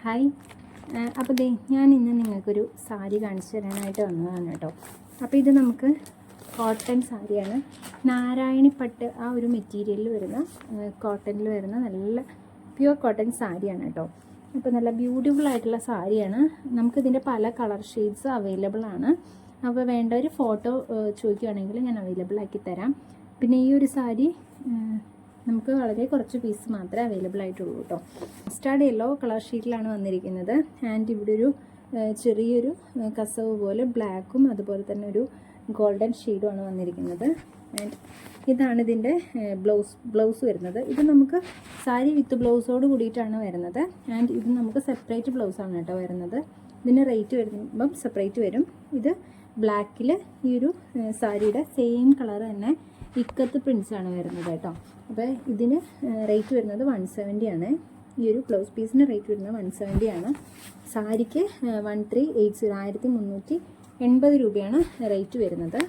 Hi. അപ്പോൾ ദേ ഞാൻ ഇന്ന് നിങ്ങൾക്കൊരു സാരി കാണിച്ചു തരാനായിട്ട് വന്നതാണ് കേട്ടോ. അപ്പോൾ ഇത് നമുക്ക് കോട്ടൺ സാരിയാണ്. നാരായണിപ്പട്ട് ആ ഒരു മെറ്റീരിയലിൽ വരുന്ന കോട്ടണിൽ വരുന്ന നല്ല പ്യുവർ കോട്ടൺ സാരിയാണ് കേട്ടോ. അപ്പോൾ നല്ല ബ്യൂട്ടിഫുൾ ആയിട്ടുള്ള സാരിയാണ്. നമുക്കിതിൻ്റെ പല കളർ ഷെയ്ഡ്സ് അവൈലബിൾ ആണ്. അപ്പോൾ വേണ്ട ഒരു ഫോട്ടോ ചോദിക്കുകയാണെങ്കിൽ ഞാൻ അവൈലബിൾ ആക്കി തരാം. പിന്നെ ഈ ഒരു സാരി നമുക്ക് വളരെ കുറച്ച് പീസ് മാത്രമേ അവൈലബിൾ ആയിട്ടുള്ളൂ കേട്ടോ. മസ്റ്റാർഡ് യെല്ലോ കളർ ഷീറ്റിലാണ് വന്നിരിക്കുന്നത്. ആൻഡ് ഇവിടെ ഒരു ചെറിയൊരു കസവ് പോലെ ബ്ലാക്കും അതുപോലെ തന്നെ ഒരു ഗോൾഡൻ ഷെയ്ഡുമാണ് വന്നിരിക്കുന്നത്. ആൻഡ് ഇതാണ് ഇതിൻ്റെ ബ്ലൗസ് വരുന്നത്. ഇത് നമുക്ക് സാരി വിത്ത് ബ്ലൗസോട് കൂടിയിട്ടാണ് വരുന്നത്. ആൻഡ് ഇത് നമുക്ക് സെപ്പറേറ്റ് ബ്ലൗസാണ് കേട്ടോ വരുന്നത്. ഇതിന് റേറ്റ് വരുമ്പം സെപ്പറേറ്റ് വരും. ഇത് ബ്ലാക്കിൽ ഈ ഒരു സാരിയുടെ സെയിം കളർ തന്നെ ഇക്കത്ത് പ്രിൻസാണ് വരുന്നത് കേട്ടോ. അപ്പോൾ ഇതിന് റേറ്റ് വരുന്നത് 170 ആണ്. ഈ ഒരു ബ്ലൗസ് പീസിന് റേറ്റ് വരുന്നത് 170 ആണ്. സാരിക്ക് 1380 1380 രൂപയാണ് റേറ്റ് വരുന്നത്.